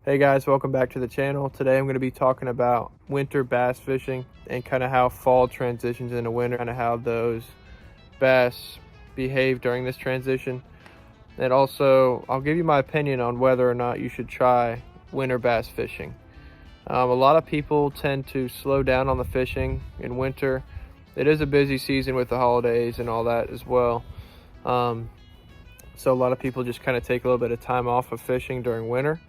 Hey guys, welcome back to the channel. Today I'm going to be talking about winter bass fishing and kind of how fall transitions into winter, kind of how those bass behave during this transition. And also, I'll give you my opinion on whether or not you should try winter bass fishing. A lot of people tend to slow down on the fishing in winter. It is a busy season with the holidays and all that as well. So a lot of people just kind of take a little bit of time off of fishing during winter.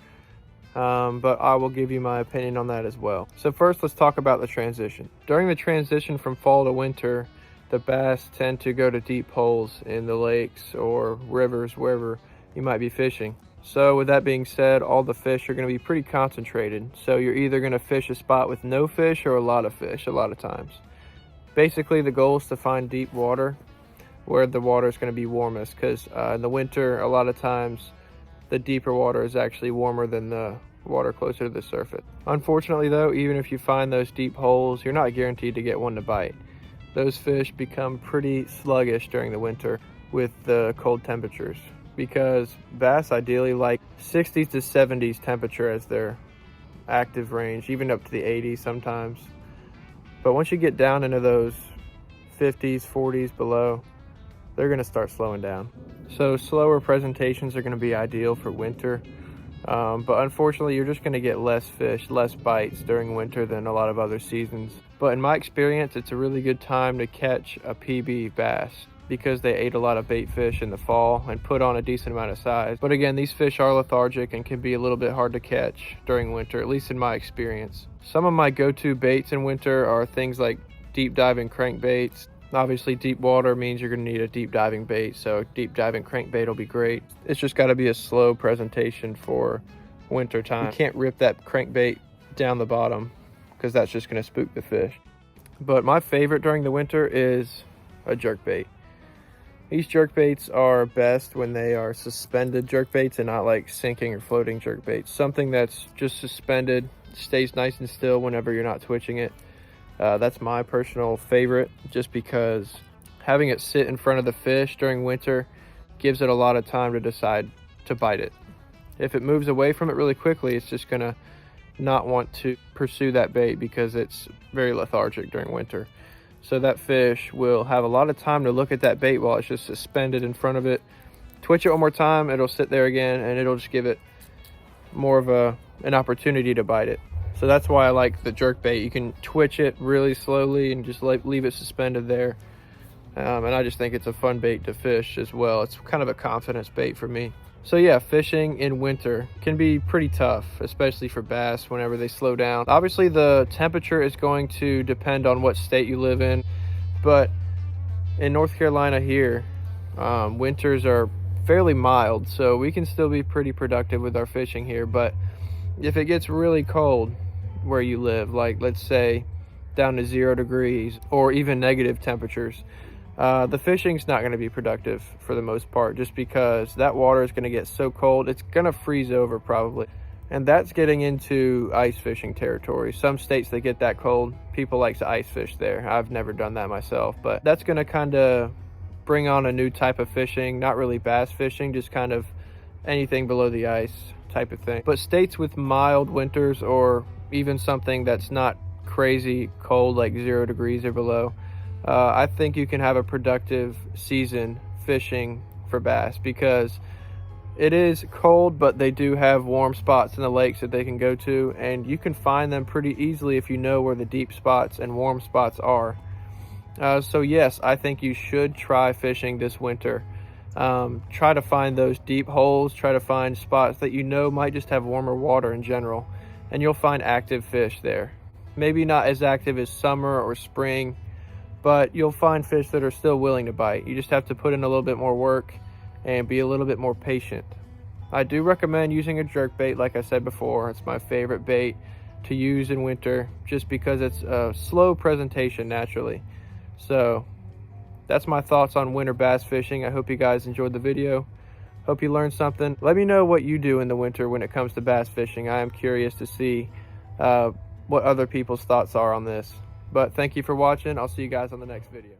But I will give you my opinion on that as well. So first, let's talk about the transition. During the transition from fall to winter, the bass tend to go to deep holes in the lakes or rivers, wherever you might be fishing. So with that being said, all the fish are going to be pretty concentrated. So you're either going to fish a spot with no fish or a lot of fish a lot of times. Basically, the goal is to find deep water where the water is going to be warmest, because in the winter, a lot of times, the deeper water is actually warmer than the water closer to the surface. Unfortunately though, even if you find those deep holes, you're not guaranteed to get one to bite. Those fish become pretty sluggish during the winter with the cold temperatures, because bass ideally like 60s to 70s temperature as their active range, even up to the 80s sometimes. But once you get down into those 50s, 40s below, they're going to start slowing down. So slower presentations are going to be ideal for winter, but unfortunately you're just going to get less fish, less bites during winter than a lot of other seasons. But in my experience, it's a really good time to catch a PB bass because they ate a lot of bait fish in the fall and put on a decent amount of size. But again, these fish are lethargic and can be a little bit hard to catch during winter, at least in my experience. Some of my go-to baits in winter are things like deep diving crankbaits. Obviously, deep water means you're going to need a deep diving bait, so deep diving crankbait will be great. It's just got to be a slow presentation for winter time. You can't rip that crankbait down the bottom because that's just going to spook the fish. But my favorite during the winter is a jerkbait. These jerkbaits are best when they are suspended jerkbaits and not like sinking or floating jerkbaits. Something that's just suspended, stays nice and still whenever you're not twitching it. That's my personal favorite, just because having it sit in front of the fish during winter gives it a lot of time to decide to bite it. If it moves away from it really quickly, it's just gonna not want to pursue that bait because it's very lethargic during winter. So that fish will have a lot of time to look at that bait while it's just suspended in front of it. Twitch it one more time, it'll sit there again, and it'll just give it more of an opportunity to bite it. So that's why I like the jerkbait. You can twitch it really slowly and just leave it suspended there. And I just think it's a fun bait to fish as well. It's kind of a confidence bait for me. So yeah, fishing in winter can be pretty tough, especially for bass whenever they slow down. Obviously, the temperature is going to depend on what state you live in. But in North Carolina here, winters are fairly mild, so we can still be pretty productive with our fishing here. But if it gets really cold where you live, like let's say down to 0 degrees or even negative temperatures, the fishing's not going to be productive for the most part, just because that water is going to get so cold it's going to freeze over probably. And that's getting into ice fishing territory. Some states that get that cold, people like to ice fish there. I've never done that myself, but that's going to kind of bring on a new type of fishing, not really bass fishing, just kind of anything below the ice type of thing. But states with mild winters, or even something that's not crazy cold like 0 degrees or below, I think you can have a productive season fishing for bass, because it is cold, but they do have warm spots in the lakes that they can go to, and you can find them pretty easily if you know where the deep spots and warm spots are. So yes, I think you should try fishing this winter. Try to find those deep holes, try to find spots that you know might just have warmer water in general, and you'll find active fish there. Maybe not as active as summer or spring, but you'll find fish that are still willing to bite. You just have to put in a little bit more work and be a little bit more patient. I do recommend using a jerkbait, like I said before. It's my favorite bait to use in winter, just because it's a slow presentation naturally. So that's my thoughts on winter bass fishing. I hope you guys enjoyed the video. Hope you learned something. Let me know what you do in the winter when it comes to bass fishing. I am curious to see what other people's thoughts are on this. But thank you for watching. I'll see you guys on the next video.